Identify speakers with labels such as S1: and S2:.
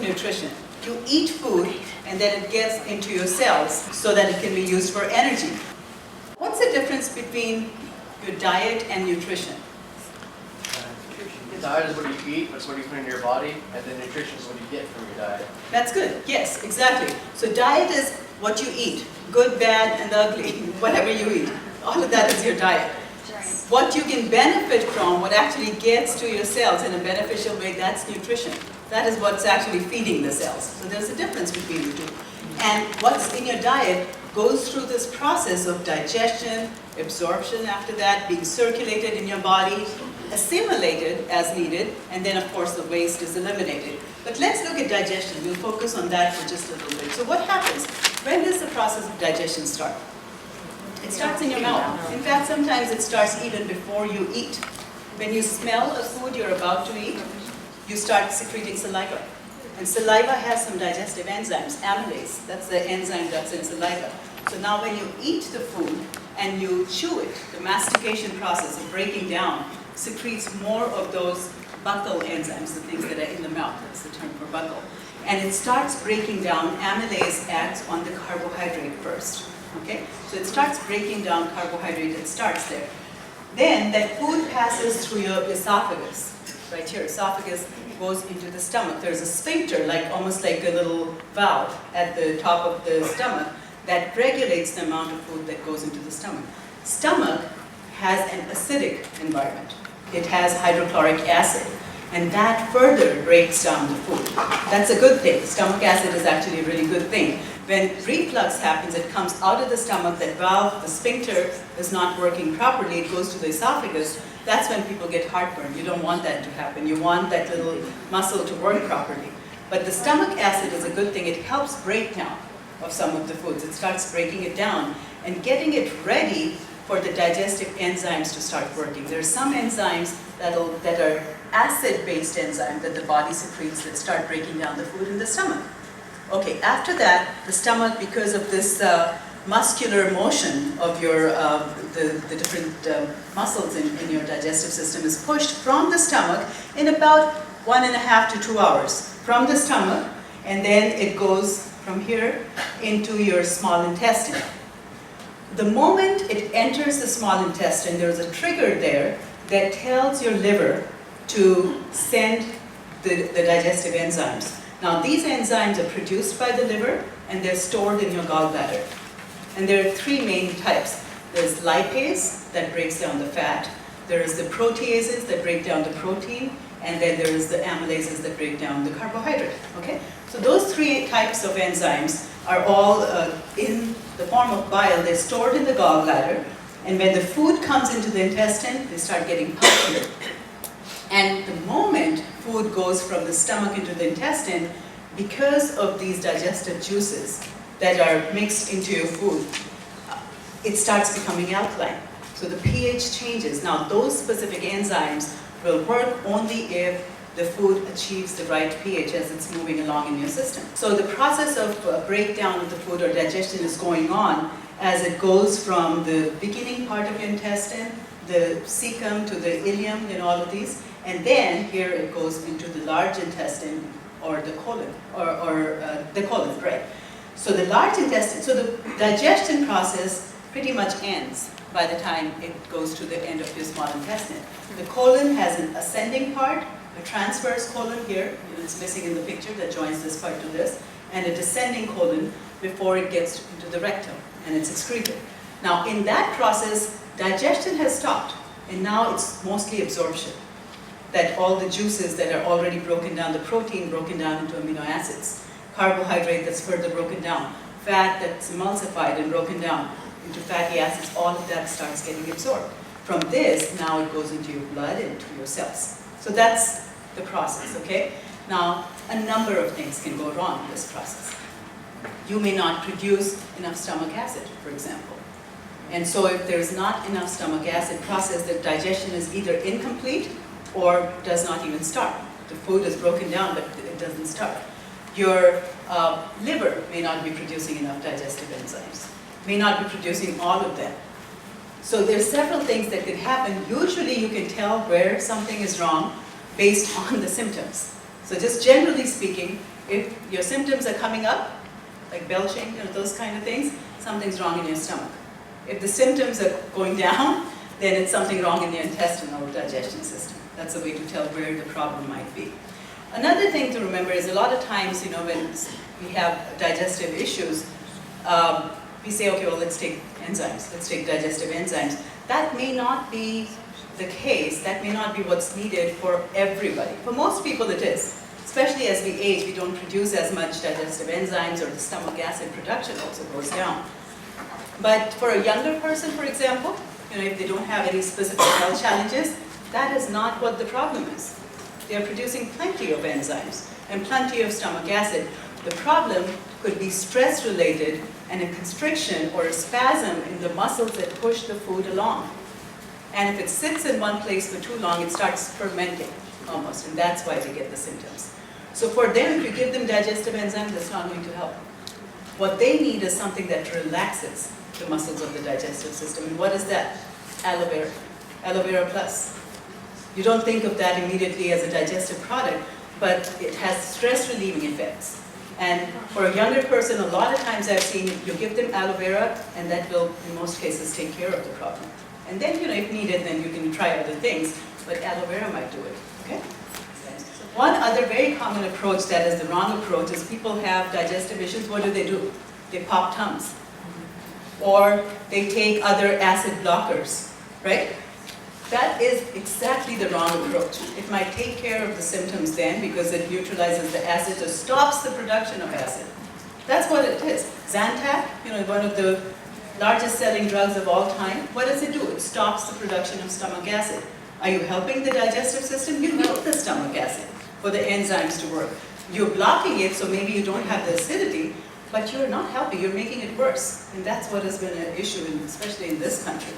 S1: nutrition. You eat food and then it gets into your cells so that it can be used for energy. What's the difference between your diet and nutrition?
S2: Diet is what you eat, that's what you put in your body, and then nutrition is what you get from your diet.
S1: That's good. Yes, exactly. So diet is what you eat, good, bad, and ugly, whatever you eat. All of that is your diet. What you can benefit from, what actually gets to your cells in a beneficial way, that's nutrition. That is what's actually feeding the cells. So there's a difference between the two. And what's in your diet goes through this process of digestion, absorption after that, being circulated in your body, assimilated as needed, and then of course the waste is eliminated. But let's look at digestion. We'll focus on that for just a little bit. So what happens? When does the process of digestion start? It starts in your mouth. In fact, sometimes it starts even before you eat. When you smell a food you're about to eat, you start secreting saliva. And saliva has some digestive enzymes, amylase. That's the enzyme that's in saliva. So now when you eat the food and you chew it, the mastication process of breaking down secretes more of those buccal enzymes, the things that are in the mouth. That's the term for buccal. And it starts breaking down. Amylase acts on the carbohydrate first. Okay? So it starts breaking down carbohydrate. It starts there. Then that food passes through your esophagus. Right here, esophagus goes into the stomach. There's a sphincter, almost like a little valve at the top of the stomach that regulates the amount of food that goes into the stomach. Stomach has an acidic environment. It has hydrochloric acid, and that further breaks down the food. That's a good thing. Stomach acid is actually a really good thing. When reflux happens, it comes out of the stomach, that valve, the sphincter is not working properly, it goes to the esophagus. That's when people get heartburn. You don't want that to happen. You want that little muscle to work properly. But the stomach acid is a good thing. It helps break down of some of the foods. It starts breaking it down and getting it ready for the digestive enzymes to start working. There are some enzymes that are acid-based enzymes that the body secretes that start breaking down the food in the stomach. Okay, after that, the stomach, because of this muscular motion of your the different muscles in your digestive system, is pushed from the stomach in about 1.5 to 2 hours from the stomach, and then it goes from here into your small intestine. The moment it enters the small intestine, there's a trigger there that tells your liver to send the digestive enzymes. Now these enzymes are produced by the liver and they're stored in your gallbladder. And there are three main types. There's lipase that breaks down the fat, there is the proteases that break down the protein, and then there is the amylases that break down the carbohydrate. Okay? So those three types of enzymes are all in the form of bile. They're stored in the gallbladder, and when the food comes into the intestine, they start getting punctured. And the moment food goes from the stomach into the intestine, because of these digestive juices that are mixed into your food, it starts becoming alkaline. So the pH changes. Now those specific enzymes will work only if the food achieves the right pH as it's moving along in your system. So the process of breakdown of the food or digestion is going on as it goes from the beginning part of your intestine, the cecum to the ileum and all of these, and then here it goes into the large intestine or the colon, the colon, right? So the large intestine, so the digestion process pretty much ends by the time it goes to the end of your small intestine. The colon has an ascending part, a transverse colon here, it's missing in the picture that joins this part to this, and a descending colon before it gets into the rectum and it's excreted. Now in that process, digestion has stopped and now it's mostly absorption. That all the juices that are already broken down, the protein broken down into amino acids, carbohydrate that's further broken down, fat that's emulsified and broken down into fatty acids, all of that starts getting absorbed. From this, now it goes into your blood and into your cells. So that's the process, okay? Now, a number of things can go wrong in this process. You may not produce enough stomach acid, for example. And so if there's not enough stomach acid process, the digestion is either incomplete or does not even start. The food is broken down, but it doesn't start. Your liver may not be producing enough digestive enzymes, may not be producing all of them. So there's several things that could happen. Usually you can tell where something is wrong based on the symptoms. So just generally speaking, if your symptoms are coming up, like belching, those kind of things, something's wrong in your stomach. If the symptoms are going down, then it's something wrong in your intestinal digestion system. That's a way to tell where the problem might be. Another thing to remember is a lot of times, when we have digestive issues, we say, okay, well, let's take enzymes, let's take digestive enzymes. That may not be the case, that may not be what's needed for everybody. For most people it is. Especially as we age, we don't produce as much digestive enzymes, or the stomach acid production also goes down. But for a younger person, for example, if they don't have any specific health challenges, that is not what the problem is. They are producing plenty of enzymes and plenty of stomach acid. The problem could be stress-related and a constriction or a spasm in the muscles that push the food along. And if it sits in one place for too long, it starts fermenting almost, and that's why they get the symptoms. So for them, if you give them digestive enzymes, that's not going to help. What they need is something that relaxes the muscles of the digestive system. And what is that? Aloe vera. Aloe vera plus. You don't think of that immediately as a digestive product, but it has stress-relieving effects. And for a younger person, a lot of times I've seen you give them aloe vera, and that will, in most cases, take care of the problem. And then, if needed, then you can try other things, but aloe vera might do it, okay? One other very common approach that is the wrong approach is people have digestive issues. What do? They pop Tums. Or they take other acid blockers, right? That is exactly the wrong approach. It might take care of the symptoms then because it neutralizes the acid or stops the production of acid. That's what it is. Zantac, one of the largest selling drugs of all time, what does it do? It stops the production of stomach acid. Are you helping the digestive system? You need the stomach acid for the enzymes to work. You're blocking it, so maybe you don't have the acidity, but you're not helping, you're making it worse. And that's what has been an issue, especially in this country.